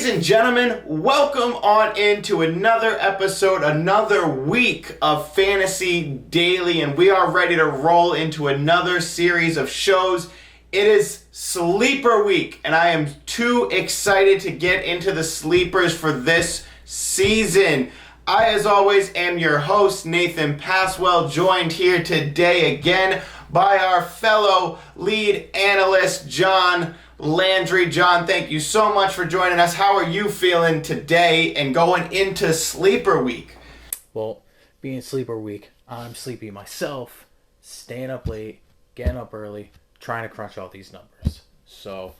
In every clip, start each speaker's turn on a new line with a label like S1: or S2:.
S1: Ladies and gentlemen, welcome on into another episode, another week of Fantasy Daily, and we are ready to roll into another series of shows. It is Sleeper Week, and I am too excited to get into the sleepers for this season. I, as always, am your host, Nathan Passwell, joined here today again by our fellow lead analyst, John Landry. John, thank you so much for joining us. How are you feeling today and going into Sleeper Week?
S2: Well, being Sleeper Week, I'm sleepy myself, staying up late, getting up early, trying to crunch all these numbers. So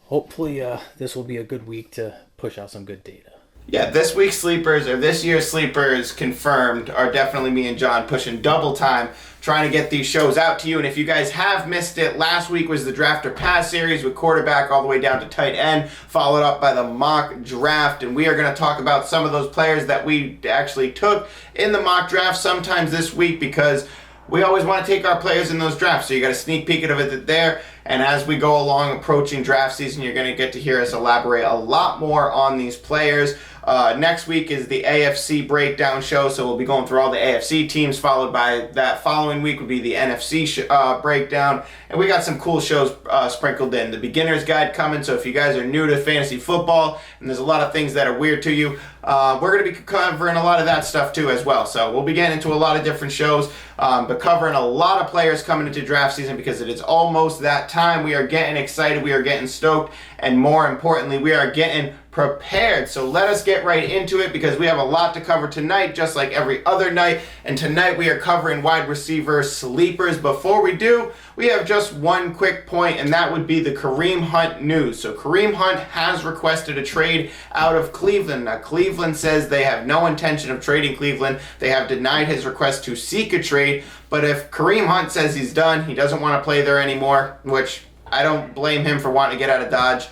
S2: hopefully this will be a good week to push out some good data.
S1: Yeah, this week's sleepers, or this year's sleepers confirmed, are definitely me and John pushing double time trying to get these shows out to you. And if you guys have missed it, last week was the Draft or Pass series with quarterback all the way down to tight end, followed up by the mock draft. And we are going to talk about some of those players that we actually took in the mock draft sometimes this week, because we always want to take our players in those drafts. So you got a sneak peek of it there. And as we go along approaching draft season, you're going to get to hear us elaborate a lot more on these players. Next week is the AFC Breakdown show, so we'll be going through all the AFC teams, followed by that following week would be the NFC Breakdown. And we got some cool shows sprinkled in. The Beginner's Guide coming, so if you guys are new to fantasy football and there's a lot of things that are weird to you, we're going to be covering a lot of that stuff too as well. So we'll be getting into a lot of different shows, but covering a lot of players coming into draft season, because it is almost that time. We are getting excited, we are getting stoked, and more importantly, we are getting prepared. So let us get right into it, because we have a lot to cover tonight, just like every other night. And tonight we are covering wide receiver sleepers. Before we do, we have just one quick point, and that would be the Kareem Hunt news. So Kareem Hunt has requested a trade out of Cleveland. Now, Cleveland says they have no intention of trading Cleveland. They have denied his request to seek a trade. But if Kareem Hunt says he's done, he doesn't want to play there anymore, which I don't blame him for wanting to get out of Dodge.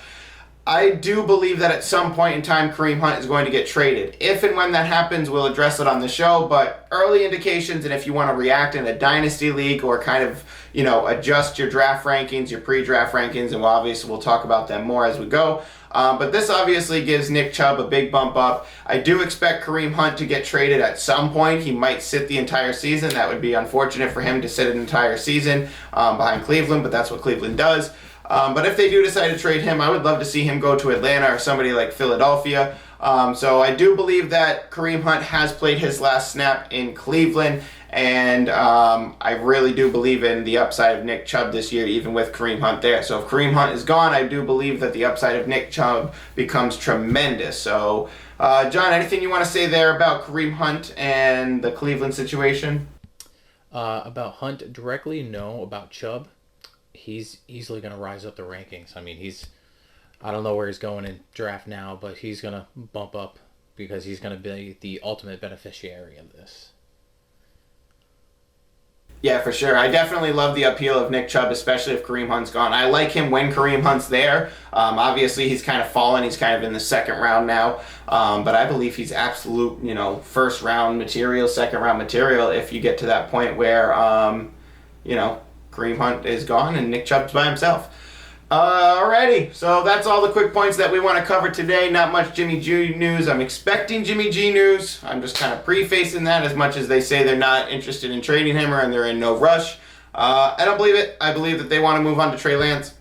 S1: I do believe that at some point in time, Kareem Hunt is going to get traded. If and when that happens, we'll address it on the show, but early indications, and if you want to react in a dynasty league or kind of, adjust your draft rankings, your pre-draft rankings, and we'll talk about them more as we go. But this obviously gives Nick Chubb a big bump up. I do expect Kareem Hunt to get traded at some point. He might sit the entire season. That would be unfortunate for him to sit an entire season behind Cleveland, but that's what Cleveland does. But if they do decide to trade him, I would love to see him go to Atlanta or somebody like Philadelphia. So I do believe that Kareem Hunt has played his last snap in Cleveland, and I really do believe in the upside of Nick Chubb this year, even with Kareem Hunt there. So if Kareem Hunt is gone, I do believe that the upside of Nick Chubb becomes tremendous. So, John, anything you want to say there about Kareem Hunt and the Cleveland situation?
S2: About Hunt directly, no. About Chubb, he's easily going to rise up the rankings. I mean, I don't know where he's going in draft now, but he's going to bump up because he's going to be the ultimate beneficiary of this.
S1: Yeah, for sure. I definitely love the appeal of Nick Chubb, especially if Kareem Hunt's gone. I like him when Kareem Hunt's there. Obviously, he's kind of fallen. He's kind of in the second round now. But I believe he's absolute, first round material, second round material if you get to that point where, Kareem Hunt is gone and Nick Chubb's by himself. Alrighty, so that's all the quick points that we want to cover today. Not much Jimmy G news. I'm expecting Jimmy G news. I'm just kind of prefacing that, as much as they say they're not interested in trading him and they're in no rush. I don't believe it. I believe that they want to move on to Trey Lance,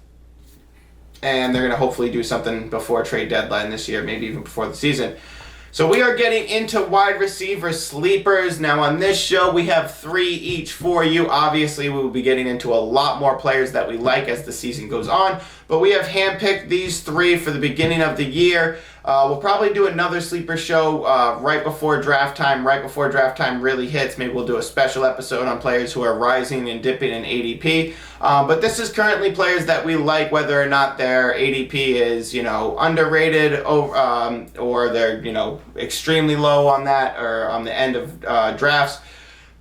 S1: and they're going to hopefully do something before trade deadline this year, maybe even before the season. So we are getting into wide receiver sleepers. Now on this show, we have 3 each for you. Obviously, we will be getting into a lot more players that we like as the season goes on. But we have handpicked these 3 for the beginning of the year. We'll probably do another sleeper show right before draft time really hits. Maybe we'll do a special episode on players who are rising and dipping in ADP. But this is currently players that we like, whether or not their ADP is, underrated or they're, extremely low on that or on the end of drafts.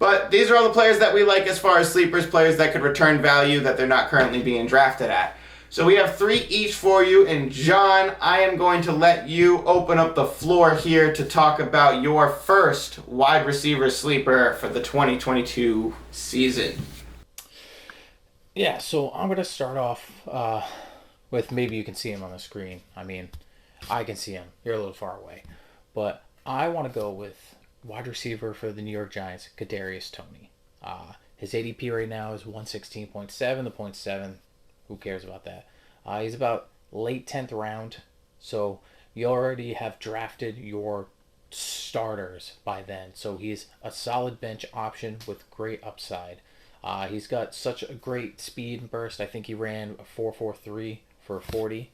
S1: But these are all the players that we like as far as sleepers, players that could return value that they're not currently being drafted at. So we have 3 each for you, and John, I am going to let you open up the floor here to talk about your first wide receiver sleeper for the 2022 season.
S2: Yeah, so I'm going to start off with, maybe you can see him on the screen. I mean, I can see him. You're a little far away. But I want to go with wide receiver for the New York Giants, Gadarius Tony. His ADP right now is 116.7. The .7, who cares about that? He's about late 10th round. So you already have drafted your starters by then. So he's a solid bench option with great upside. He's got such a great speed and burst. I think he ran a 4.43 for 40.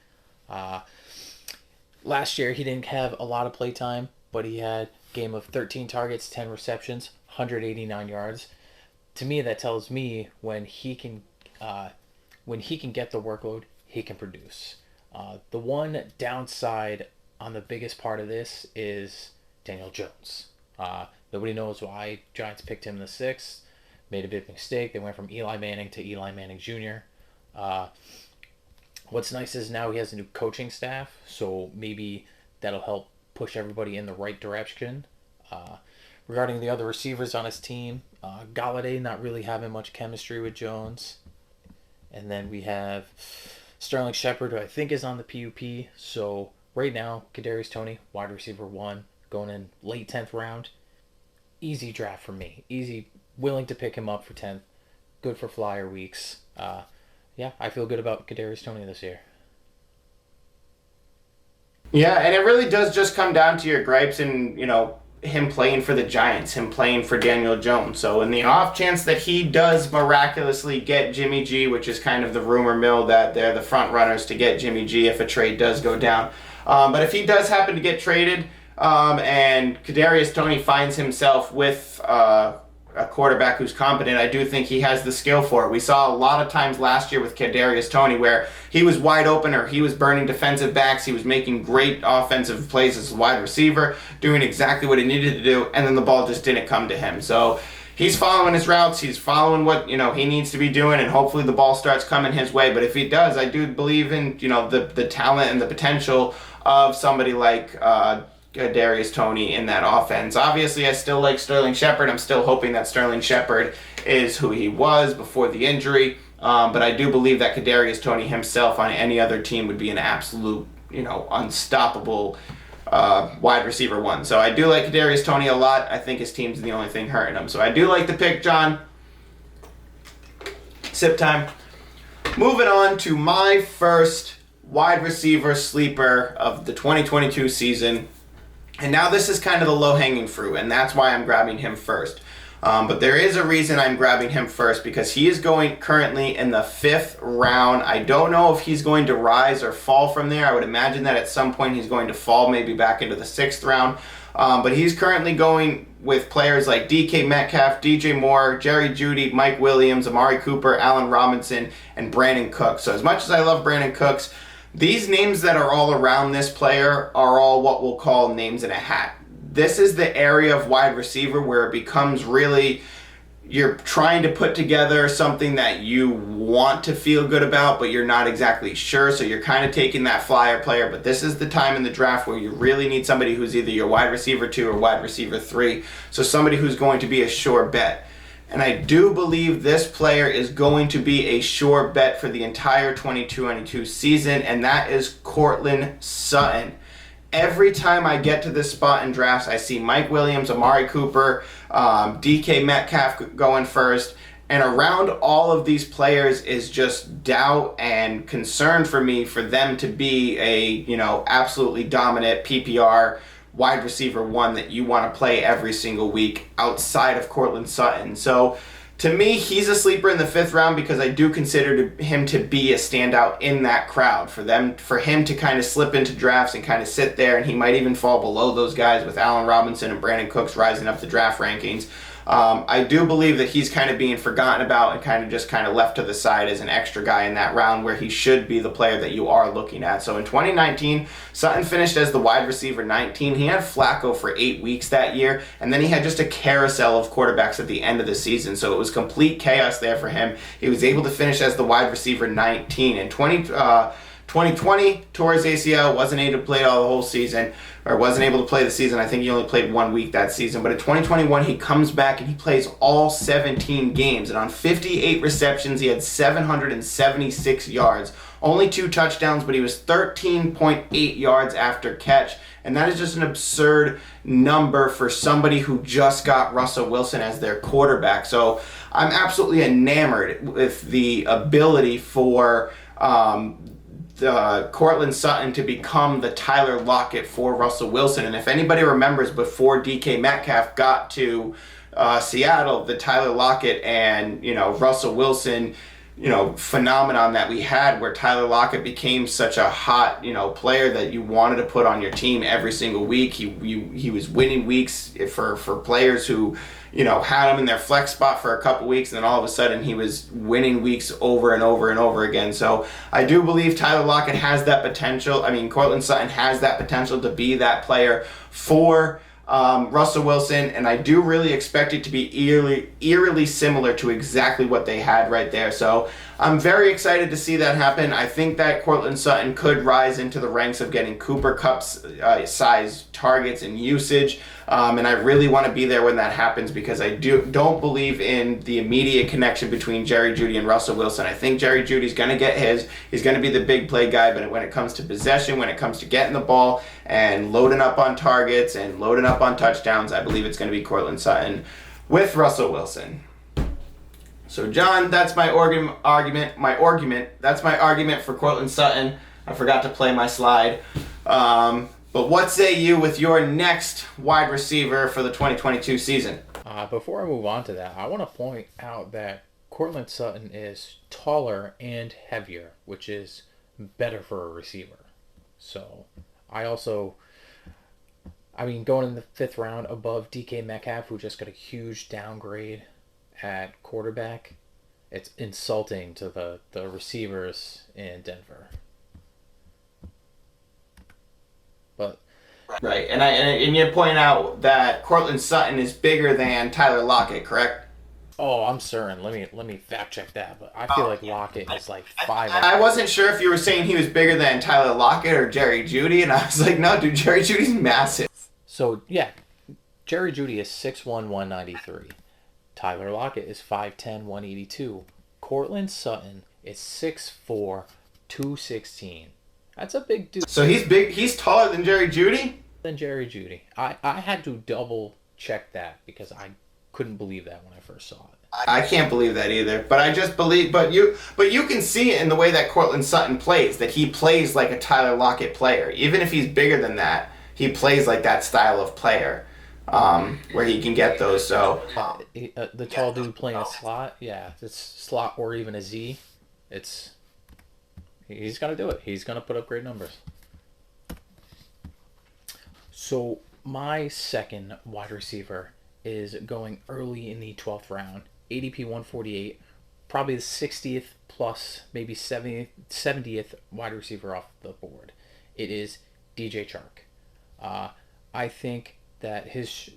S2: Last year he didn't have a lot of play time, but he had a game of 13 targets, 10 receptions, 189 yards. To me, that tells me when he can get the workload, he can produce. The one downside on the biggest part of this is Daniel Jones. Nobody knows why Giants picked him in the 6th. Made a big mistake. They went from Eli Manning to Eli Manning Jr. What's nice is now he has a new coaching staff, so maybe that'll help push everybody in the right direction. Regarding the other receivers on his team, Galladay not really having much chemistry with Jones. And then we have Sterling Shepard, who I think is on the PUP. So right now, Kadarius Tony, wide receiver 1, going in late 10th round. Easy draft for me. Easy, willing to pick him up for 10th. Good for flyer weeks. Yeah, I feel good about Kadarius Tony this year.
S1: Yeah, and it really does just come down to your gripes and, him playing for the Giants, him playing for Daniel Jones. So in the off chance that he does miraculously get Jimmy G, which is kind of the rumor mill that they're the front runners to get Jimmy G if a trade does go down. But if he does happen to get traded and Kadarius Tony finds himself with a quarterback who's competent, I do think he has the skill for it. We saw a lot of times last year with Kadarius Tony where he was wide open or he was burning defensive backs. He was making great offensive plays as a wide receiver, doing exactly what he needed to do, and then the ball just didn't come to him. So he's following his routes. He's following what he needs to be doing, and hopefully the ball starts coming his way. But if he does, I do believe in the talent and the potential of somebody like Gadarius Tony in that offense. Obviously, I still like Sterling Shepard. I'm still hoping that Sterling Shepard is who he was before the injury. But I do believe that Gadarius Tony himself on any other team would be an absolute, unstoppable wide receiver 1. So I do like Gadarius Tony a lot. I think his team's the only thing hurting him. So I do like the pick, John. Sip time. Moving on to my first wide receiver sleeper of the 2022 season. And now this is kind of the low-hanging fruit, and that's why I'm grabbing him first. But there is a reason I'm grabbing him first, because he is going currently in the 5th round. I don't know if he's going to rise or fall from there. I would imagine that at some point he's going to fall maybe back into the 6th round. But he's currently going with players like DK Metcalf, DJ Moore, Jerry Jeudy, Mike Williams, Amari Cooper, Allen Robinson, and Brandon Cooks. So as much as I love Brandon Cooks, these names that are all around this player are all what we'll call names in a hat. This is the area of wide receiver where it becomes really, you're trying to put together something that you want to feel good about, but you're not exactly sure, so you're kind of taking that flyer player. But this is the time in the draft where you really need somebody who's either your wide receiver 2 or wide receiver 3, so somebody who's going to be a sure bet. And I do believe this player is going to be a sure bet for the entire 2022 season, and that is Cortland Sutton. Every time I get to this spot in drafts, I see Mike Williams, Amari Cooper, DK Metcalf going first, and around all of these players is just doubt and concern for me for them to be a, absolutely dominant PPR wide receiver 1 that you want to play every single week outside of Cortland Sutton. So to me, he's a sleeper in the 5th round because I do consider him to be a standout in that crowd. For him to kind of slip into drafts and kind of sit there, and he might even fall below those guys with Allen Robinson and Brandon Cooks rising up the draft rankings. I do believe that he's kind of being forgotten about and kind of left to the side as an extra guy in that round where he should be the player that you are looking at. So in 2019, Sutton finished as the wide receiver 19. He had Flacco for 8 weeks that year, and then he had just a carousel of quarterbacks at the end of the season. So it was complete chaos there for him. He was able to finish as the wide receiver 19. In 2020 tore his ACL, wasn't able to play all the whole season, or wasn't able to play the season. I think he only played 1 week that season. But in 2021, he comes back and he plays all 17 games. And on 58 receptions, he had 776 yards. Only 2 touchdowns, but he was 13.8 yards after catch. And that is just an absurd number for somebody who just got Russell Wilson as their quarterback. So I'm absolutely enamored with the ability for Cortland Sutton to become the Tyler Lockett for Russell Wilson. And if anybody remembers, before DK Metcalf got to Seattle, the Tyler Lockett and Russell Wilson phenomenon that we had, where Tyler Lockett became such a hot player that you wanted to put on your team every single week. He was winning weeks for players who had him in their flex spot for a couple weeks, and then all of a sudden he was winning weeks over and over and over again. So I do believe Tyler Lockett has that potential. I mean, Cortland Sutton has that potential to be that player for Russell Wilson, and I do really expect it to be eerily similar to exactly what they had right there. So I'm very excited to see that happen. I think that Cortland Sutton could rise into the ranks of getting Cooper Kupp's size targets and usage, and I really want to be there when that happens, because I don't believe in the immediate connection between Jerry Jeudy and Russell Wilson. I think Jerry Jeudy's going to get his. He's going to be the big play guy, but when it comes to possession, when it comes to getting the ball and loading up on targets and loading up on touchdowns, I believe it's going to be Cortland Sutton with Russell Wilson. So, John, that's my argument. That's my argument for Cortland Sutton. I forgot to play my slide. But what say you with your next wide receiver for the 2022 season?
S2: Before I move on to that, I want to point out that Cortland Sutton is taller and heavier, which is better for a receiver. So, going in the 5th round above DK Metcalf, who just got a huge downgrade at quarterback, it's insulting to the receivers in Denver. But
S1: right, and you're pointing out that Cortland Sutton is bigger than Tyler Lockett, correct?
S2: Oh, I'm certain. Let me fact check that, but I feel like Lockett is like 5.
S1: I wasn't sure if you were saying he was bigger than Tyler Lockett or Jerry Jeudy, and I was like, no, dude, Jerry Jeudy's massive.
S2: So yeah, Jerry Jeudy is 6'1", 193. Tyler Lockett is 5'10", 182. Cortland Sutton is 6'4", 216. That's a big dude.
S1: So he's big. He's taller than Jerry Jeudy?
S2: Than Jerry Jeudy. I had to double check that because I couldn't believe that when I first saw it.
S1: I can't believe that either. But I just believe. But you can see it in the way that Cortland Sutton plays. That he plays like a Tyler Lockett player. Even if he's bigger than that, he plays like that style of player. Where he can get those. So
S2: the tall dude playing a slot, it's slot or even a Z. He's gonna do it. He's gonna put up great numbers. So my second wide receiver is going early in the 12th round, ADP 148, probably the 60th plus maybe 70th wide receiver off the board. It is DJ Chark. I think that his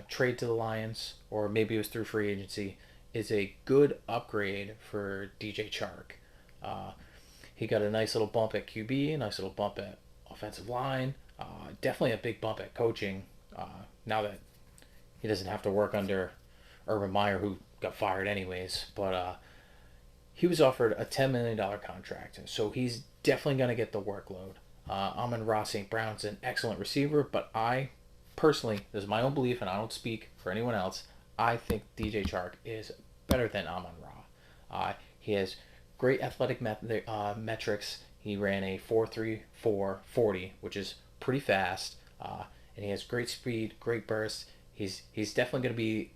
S2: trade to the Lions, or maybe it was through free agency, is a good upgrade for DJ Chark. He got a nice little bump at QB, a nice little bump at offensive line, definitely a big bump at coaching, now that he doesn't have to work under Urban Meyer, who got fired anyways. But he was offered a $10 million contract, so he's definitely going to get the workload. Amon-Ra St. Brown's an excellent receiver, but I personally, this is my own belief, and I don't speak for anyone else, I think DJ Chark is better than Amon-Ra. He has great athletic metrics. He ran a 4.34 40, which is pretty fast, and he has great speed, great burst. He's definitely going to be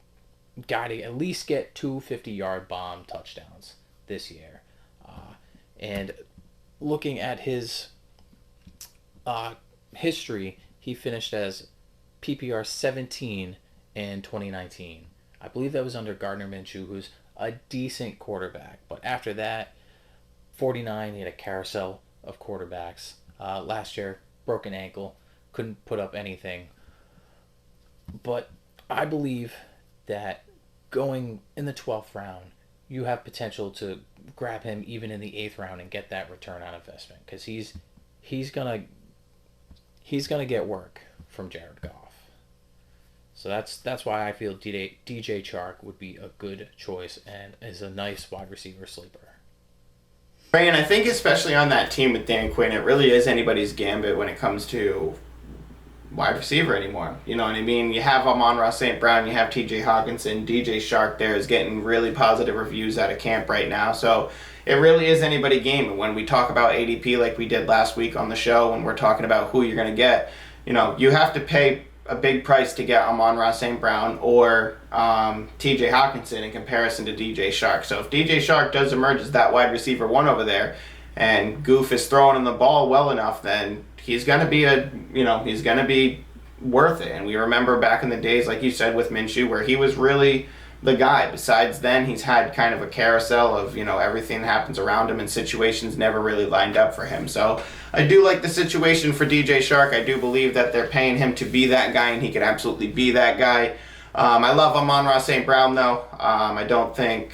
S2: guy to at least get 2 50-yard bomb touchdowns this year. And looking at his history, he finished as PPR 17 in 2019. I believe that was under Gardner Minshew, who's a decent quarterback. But after that, 49, he had a carousel of quarterbacks. Last year, broken ankle, couldn't put up anything. But I believe that going in the 12th round, you have potential to grab him even in the 8th round and get that return on investment, because he's gonna get work from Jared Goff. So that's why I feel DJ Chark would be a good choice and is a nice wide receiver sleeper.
S1: And I think especially on that team with Dan Quinn, it really is anybody's gambit when it comes to wide receiver anymore. You know what I mean? You have Amon-Ra St. Brown, you have TJ Hawkinson, DJ Chark there is getting really positive reviews out of camp right now. So it really is anybody game. And when we talk about ADP like we did last week on the show, when we're talking about who you're going to get, you have to pay a big price to get Amon-Ra St. Brown or TJ Hawkinson in comparison to DJ Chark. So if DJ Chark does emerge as that wide receiver 1 over there, and Goof is throwing him the ball well enough, then he's going to be he's going to be worth it. And we remember back in the days, like you said, with Minshew, where he was really the guy. Besides then, he's had kind of a carousel of, everything that happens around him and situations never really lined up for him. So I do like the situation for DJ Chark. I do believe that they're paying him to be that guy, and he could absolutely be that guy. I love Amon-Ra St. Brown, though. I don't think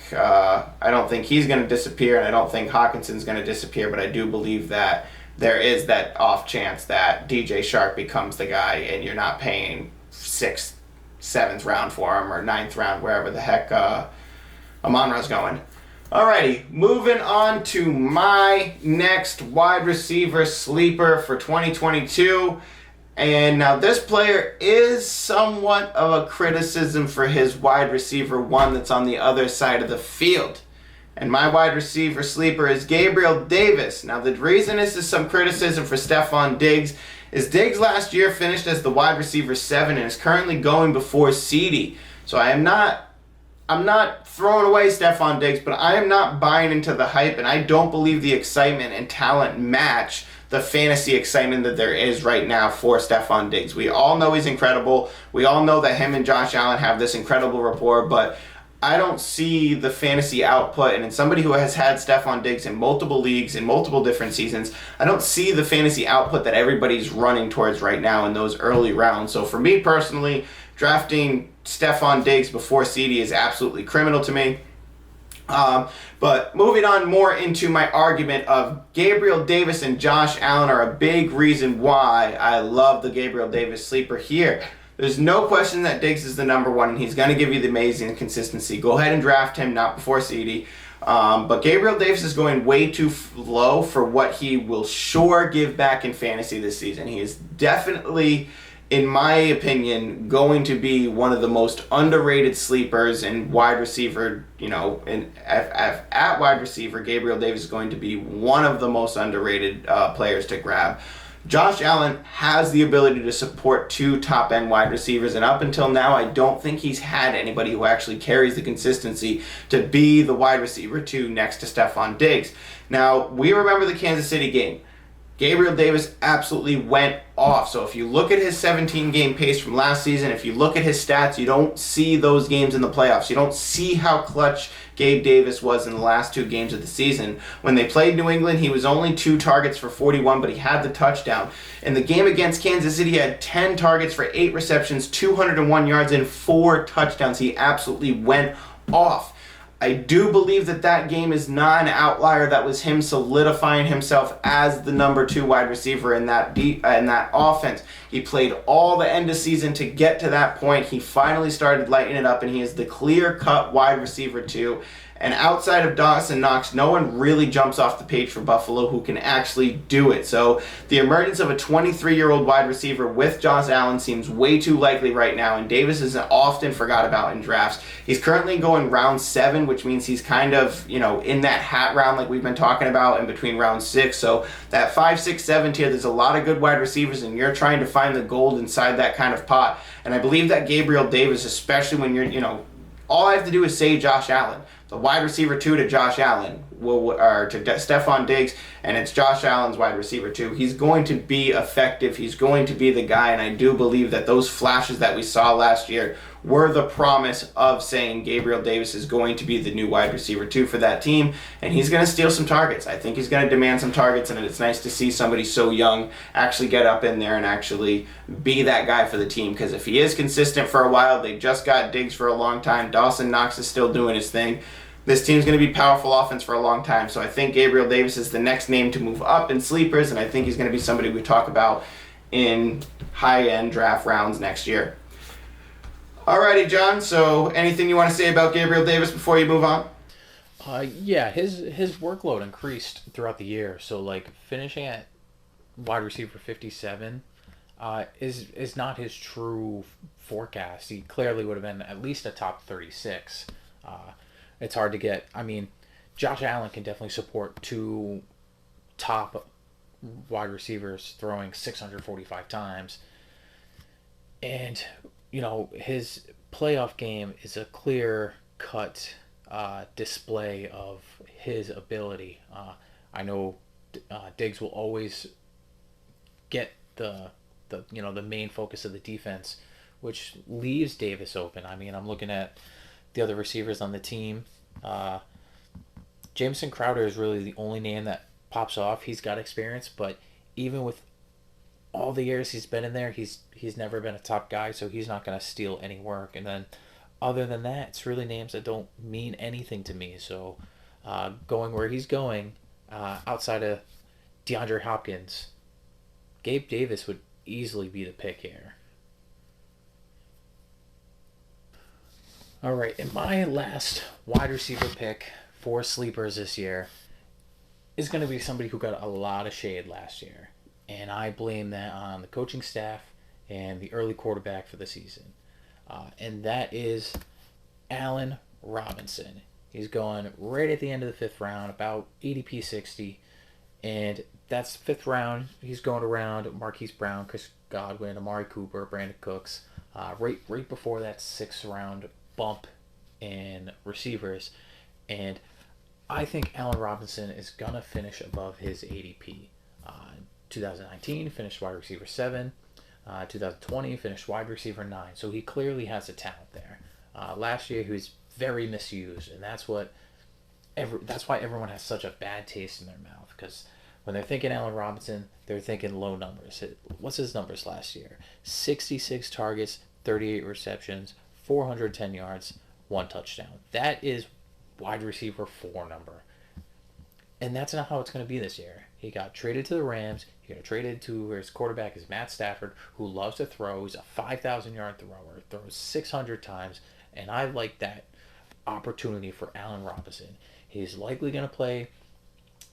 S1: he's going to disappear, and I don't think Hawkinson's going to disappear, but I do believe that there is that off chance that DJ Chark becomes the guy, and you're not paying 6th, 7th round for him, or 9th round, wherever the heck Amon-Ra's going. Alrighty, moving on to my next wide receiver sleeper for 2022. And now this player is somewhat of a criticism for his wide receiver 1 that's on the other side of the field. And my wide receiver sleeper is Gabriel Davis. Now the reason this is some criticism for Stephon Diggs is Diggs last year finished as the wide receiver 7 and is currently going before CeeDee. So I'm not throwing away Stephon Diggs, but I am not buying into the hype, and I don't believe the excitement and talent match the fantasy excitement that there is right now for Stephon Diggs. We all know he's incredible. We all know that him and Josh Allen have this incredible rapport, but I don't see the fantasy output, and in somebody who has had Stephon Diggs in multiple leagues, in multiple different seasons, I don't see the fantasy output that everybody's running towards right now in those early rounds. So for me personally, drafting Stephon Diggs before CeeDee is absolutely criminal to me. But moving on more into my argument of Gabriel Davis and Josh Allen are a big reason why I love the Gabriel Davis sleeper here. There's no question that Diggs is the number 1, and he's going to give you the amazing consistency. Go ahead and draft him, not before CeeDee. But Gabriel Davis is going way too low for what he will sure give back in fantasy this season. He is definitely, in my opinion, going to be one of the most underrated sleepers in wide receiver. At wide receiver, Gabriel Davis is going to be one of the most underrated players to grab. Josh Allen has the ability to support 2 top-end wide receivers, and up until now, I don't think he's had anybody who actually carries the consistency to be the wide receiver 2 next to Stephon Diggs. Now, we remember the Kansas City game. Gabriel Davis absolutely went off. So if you look at his 17-game pace from last season, if you look at his stats, you don't see those games in the playoffs. You don't see how clutch Gabe Davis was in the last 2 games of the season. When they played New England, he was only 2 targets for 41, but he had the touchdown. In the game against Kansas City, he had 10 targets for 8 receptions, 201 yards, and 4 touchdowns. He absolutely went off. I do believe that game is not an outlier. That was him solidifying himself as the number 2 wide receiver in that offense. He played all the end of season to get to that point. He finally started lighting it up, and he is the clear-cut wide receiver 2. And outside of Dawson Knox, no one really jumps off the page for Buffalo who can actually do it. So the emergence of a 23-year-old wide receiver with Josh Allen seems way too likely right now, and Davis is often forgot about in drafts. He's currently going round 7, which means he's kind of, in that hat round like we've been talking about in between round 6. So that 5, 6, 7 tier, there's a lot of good wide receivers, and you're trying to find the gold inside that kind of pot. And I believe that Gabriel Davis, especially when you're, all I have to do is say Josh Allen. The wide receiver 2 to Josh Allen, or to Stephon Diggs, and it's Josh Allen's wide receiver 2. He's going to be effective. He's going to be the guy, and I do believe that those flashes that we saw last year were the promise of saying Gabriel Davis is going to be the new wide receiver 2 for that team, and he's going to steal some targets. I think he's going to demand some targets, and it's nice to see somebody so young actually get up in there and actually be that guy for the team, because if he is consistent for a while, they just got Diggs for a long time. Dawson Knox is still doing his thing. this team's going to be powerful offense for a long time. So I think Gabriel Davis is the next name to move up in sleepers, and I think he's going to be somebody we talk about in high-end draft rounds next year. Alrighty, John. So anything you want to say about Gabriel Davis before you move on?
S2: Yeah, his workload increased throughout the year. So like finishing at wide receiver 57 is not his true forecast. He clearly would have been at least a top 36. It's hard to get. I mean, Josh Allen can definitely support two top wide receivers throwing 645 times. And, you know, his playoff game is a clear-cut display of his ability. I know Diggs will always get the main focus of the defense, which leaves Davis open. I mean, I'm looking at the other receivers on the team. Jameson Crowder is really the only name that pops off. He's got experience, but even with all the years he's been in there, he's never been a top guy, so he's not going to steal any work. And then other than that, it's really names that don't mean anything to me. So going where he's going, outside of DeAndre Hopkins, Gabe Davis would easily be the pick here. All right, and my last wide receiver pick for sleepers this year is going to be somebody who got a lot of shade last year. And I blame that on the coaching staff and the early quarterback for the season. And that is Allen Robinson. He's going right at the end of the fifth round, about ADP 60. And that's the fifth round. He's going around Marquise Brown, Chris Godwin, Amari Cooper, Brandon Cooks. Right before that sixth round bump in receivers. And I think Allen Robinson is going to finish above his ADP. 2019 finished wide receiver 7. 2020 finished wide receiver 9. So he clearly has a talent there. Last year he was very misused, and that's why everyone has such a bad taste in their mouth, because when they're thinking Allen Robinson, they're thinking low numbers. What's his numbers last year? 66 targets, 38 receptions, 410 yards, 1 touchdown. That is wide receiver 4 number. And that's not how it's going to be this year. He got traded to the Rams. He got traded to where his quarterback is Matt Stafford, who loves to throw. He's a 5,000-yard thrower, throws 600 times, and I like that opportunity for Allen Robinson. He's likely going to play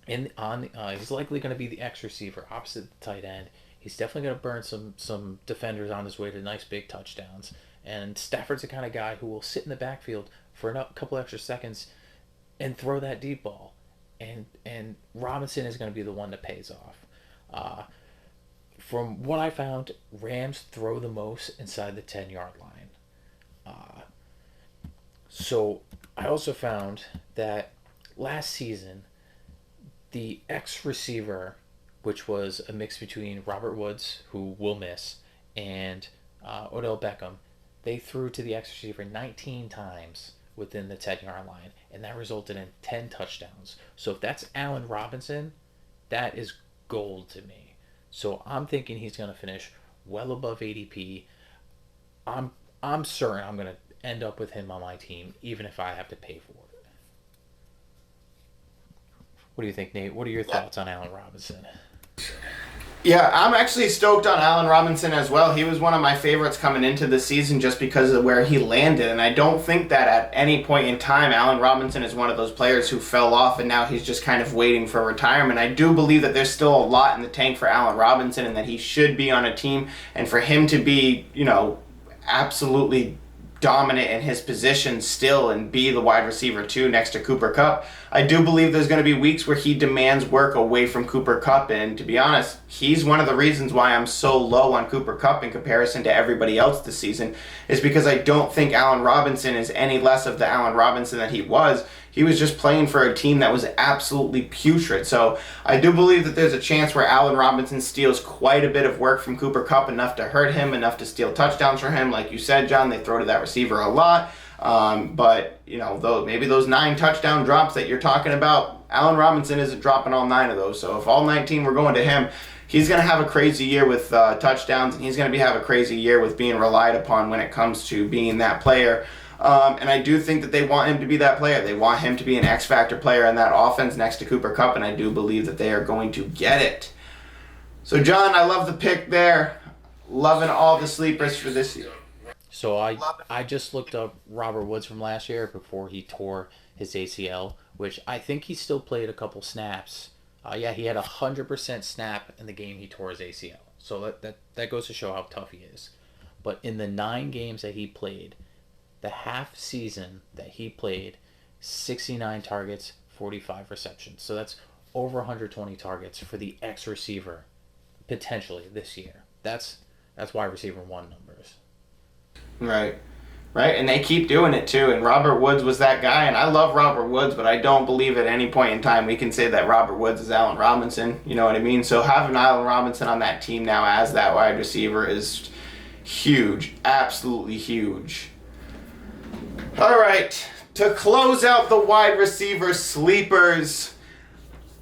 S2: he's likely going to be the X receiver opposite the tight end. He's definitely going to burn some defenders on his way to nice big touchdowns. And Stafford's the kind of guy who will sit in the backfield for a couple extra seconds and throw that deep ball. And Robinson is going to be the one that pays off. From what I found, Rams throw the most inside the 10-yard line. So I also found that last season, the X receiver, which was a mix between Robert Woods, who will miss, and Odell Beckham, they threw to the X receiver 19 times within the 10-yard line, and that resulted in 10 touchdowns. So if that's Allen Robinson, that is gold to me. So I'm thinking he's going to finish well above ADP. I'm certain I'm going to end up with him on my team, even if I have to pay for it. What do you think, Nate? What are your thoughts on Allen Robinson?
S1: Yeah, I'm actually stoked on Allen Robinson as well. He was one of my favorites coming into the season just because of where he landed. And I don't think that at any point in time, Allen Robinson is one of those players who fell off and now he's just kind of waiting for retirement. I do believe that there's still a lot in the tank for Allen Robinson and that he should be on a team. And for him to be, absolutely dominant in his position still and be the wide receiver 2 next to Cooper Kupp, I do believe there's going to be weeks where he demands work away from Cooper Kupp, and to be honest, he's one of the reasons why I'm so low on Cooper Kupp in comparison to everybody else this season, is because I don't think Allen Robinson is any less of the Allen Robinson that he was. He was just playing for a team that was absolutely putrid. So I do believe that there's a chance where Allen Robinson steals quite a bit of work from Cooper Kupp, enough to hurt him, enough to steal touchdowns from him. Like you said, John, they throw to that receiver a lot. But maybe those 9 touchdown drops that you're talking about, Allen Robinson isn't dropping all 9 of those. So if all 19 were going to him, he's going to have a crazy year with touchdowns, and he's going to have a crazy year with being relied upon when it comes to being that player. And I do think that they want him to be that player. They want him to be an X-factor player in that offense next to Cooper Kupp, and I do believe that they are going to get it. So, John, I love the pick there. Loving all the sleepers for this year.
S2: So I just looked up Robert Woods from last year before he tore his ACL, which I think he still played a couple snaps. Yeah, he had 100% snap in the game he tore his ACL. So that goes to show how tough he is. But in the 9 games that he played, the half season that he played, 69 targets, 45 receptions. So that's over 120 targets for the X receiver potentially this year. That's wide receiver 1 numbers.
S1: Right. And they keep doing it too. And Robert Woods was that guy. And I love Robert Woods, but I don't believe at any point in time we can say that Robert Woods is Allen Robinson. You know what I mean? So having Allen Robinson on that team now as that wide receiver is huge. Absolutely huge. All right. To close out the wide receiver sleepers,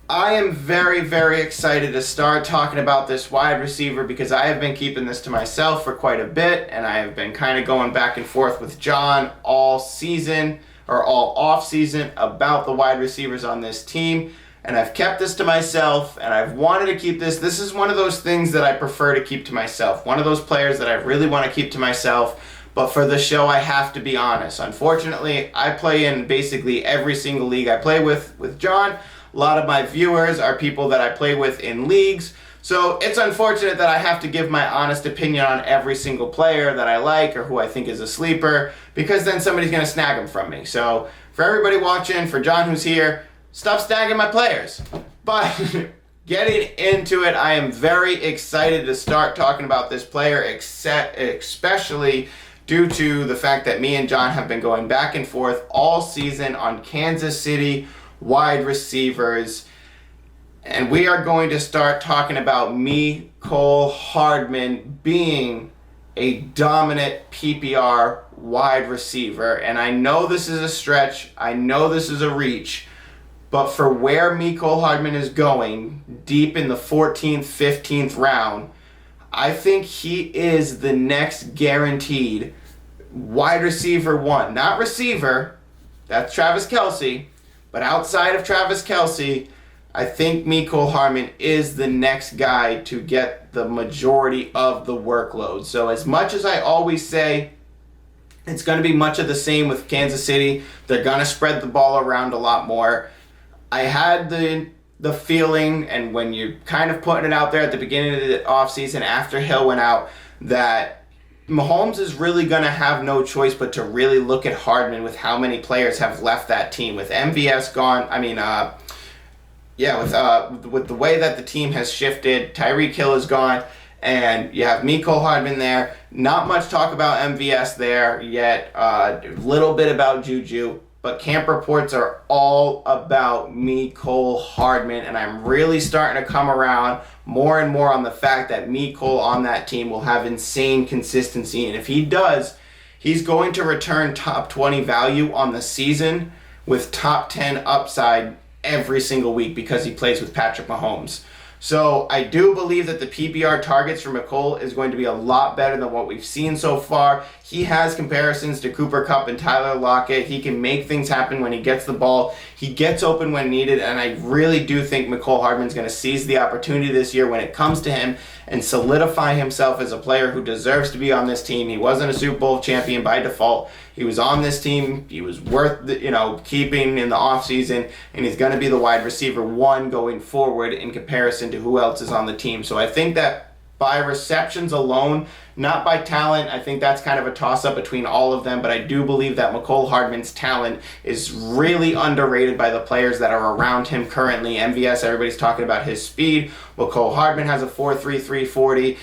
S1: I am very, very excited to start talking about this wide receiver because I have been keeping this to myself for quite a bit, and I have been kind of going back and forth with John all season or all off season about the wide receivers on this team, and I've kept this to myself, and I've wanted to keep this. This is one of those things that I prefer to keep to myself, one of those players that I really want to keep to myself, but for the show I have to be honest. Unfortunately, I play in basically every single league I play with John. A lot of my viewers are people that I play with in leagues, so it's unfortunate that I have to give my honest opinion on every single player that I like or who I think is a sleeper, because then somebody's going to snag them from me. So for everybody watching, for John who's here, stop snagging my players. But getting into it, I am very excited to start talking about this player, especially due to the fact that me and John have been going back and forth all season on Kansas City wide receivers, and we are going to start talking about Nicole Hardman being a dominant PPR wide receiver. And I know this is a stretch, I know this is a reach, but for where Nicole Hardman is going, deep in the 14th, 15th round, I think he is the next guaranteed wide receiver 1. Not receiver, that's Travis Kelce. But outside of Travis Kelce, I think Nicole Hardman is the next guy to get the majority of the workload. So as much as I always say it's going to be much of the same with Kansas City, they're going to spread the ball around a lot more. I had the feeling, and when you're kind of putting it out there at the beginning of the offseason after Hill went out, that Mahomes is really going to have no choice but to really look at Hardman with how many players have left that team. With MVS gone, with the way that the team has shifted, Tyreek Hill is gone, and you have Nicole Hardman there. Not much talk about MVS there yet. A little bit about Juju. But camp reports are all about Nicole Hardman, and I'm really starting to come around more and more on the fact that Nicole on that team will have insane consistency. And if he does, he's going to return top 20 value on the season with top 10 upside every single week because he plays with Patrick Mahomes. So I do believe that the PPR targets for Nicole is going to be a lot better than what we've seen so far. He has comparisons to Cooper Kupp and Tyler Lockett. He can make things happen when he gets the ball. He gets open when needed, and I really do think Nicole Hardman's going to seize the opportunity this year when it comes to him and solidify himself as a player who deserves to be on this team. He wasn't a Super Bowl champion by default. He was on this team. He was worth keeping in the offseason, and he's going to be the wide receiver 1 going forward in comparison to who else is on the team. So I think that by receptions alone, not by talent, I think that's kind of a toss-up between all of them, but I do believe that Nicole Hardman's talent is really underrated by the players that are around him currently. MVS, everybody's talking about his speed. Nicole Hardman has a 4.33 40.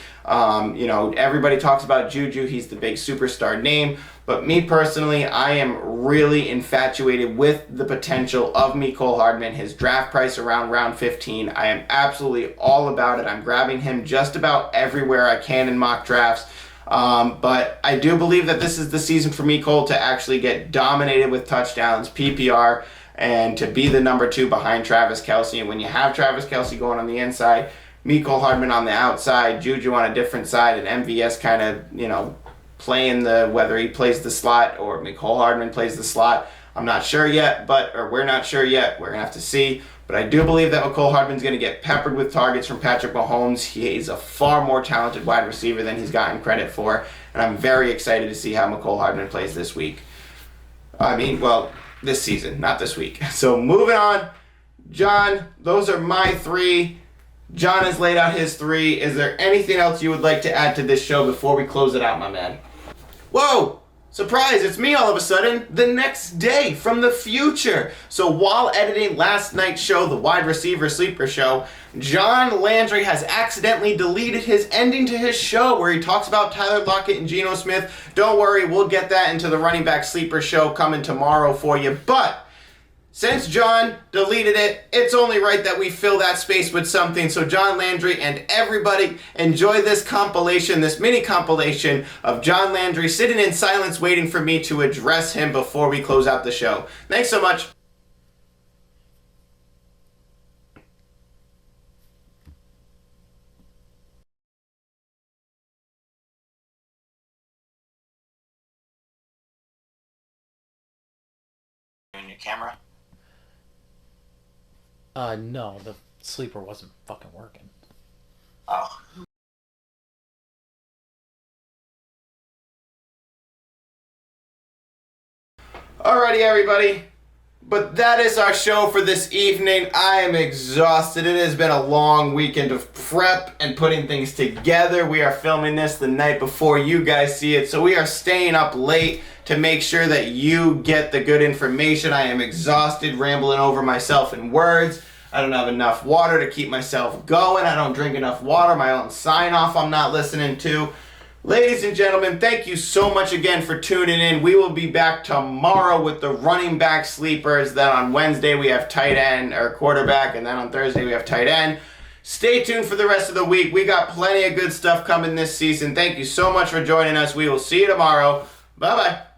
S1: Everybody talks about Juju. He's the big superstar name. But me personally, I am really infatuated with the potential of Nicole Hardman. His draft price around round 15. I am absolutely all about it. I'm grabbing him just about everywhere I can in mock drafts. But I do believe that this is the season for Nicole to actually get dominated with touchdowns, PPR, and to be the number 2 behind Travis Kelce. And when you have Travis Kelce going on the inside, Nicole Hardman on the outside, Juju on a different side, and MVS kind of, playing whether he plays the slot or Nicole Hardman plays the slot. I'm not sure yet, or we're not sure yet. We're going to have to see. But I do believe that Nicole Hardman's going to get peppered with targets from Patrick Mahomes. He is a far more talented wide receiver than he's gotten credit for. And I'm very excited to see how Nicole Hardman plays this week. This season, not this week. So moving on. John, those are my 3. John has laid out his 3. Is there anything else you would like to add to this show before we close it out, my man? Whoa! Surprise, it's me all of a sudden, the next day from the future. So while editing last night's show, the Wide Receiver Sleeper Show, John Landry has accidentally deleted his ending to his show where he talks about Tyler Lockett and Geno Smith. Don't worry, we'll get that into the Running Back Sleeper Show coming tomorrow for you. But since John deleted it, it's only right that we fill that space with something. So John Landry and everybody, enjoy this compilation, this mini compilation of John Landry sitting in silence waiting for me to address him before we close out the show. Thanks so much. On your camera?
S2: No, the sleeper wasn't fucking working.
S1: Oh. Alrighty, everybody. But that is our show for this evening. I am exhausted. It has been a long weekend of prep and putting things together. We are filming this the night before you guys see it, so we are staying up late to make sure that you get the good information. I am exhausted, rambling over myself in words. I don't have enough water to keep myself going. I don't drink enough water. My own sign-off I'm not listening to. Ladies and gentlemen, thank you so much again for tuning in. We will be back tomorrow with the running back sleepers. Then on Wednesday we have tight end or quarterback, and then on Thursday we have tight end. Stay tuned for the rest of the week. We got plenty of good stuff coming this season. Thank you so much for joining us. We will see you tomorrow. Bye-bye.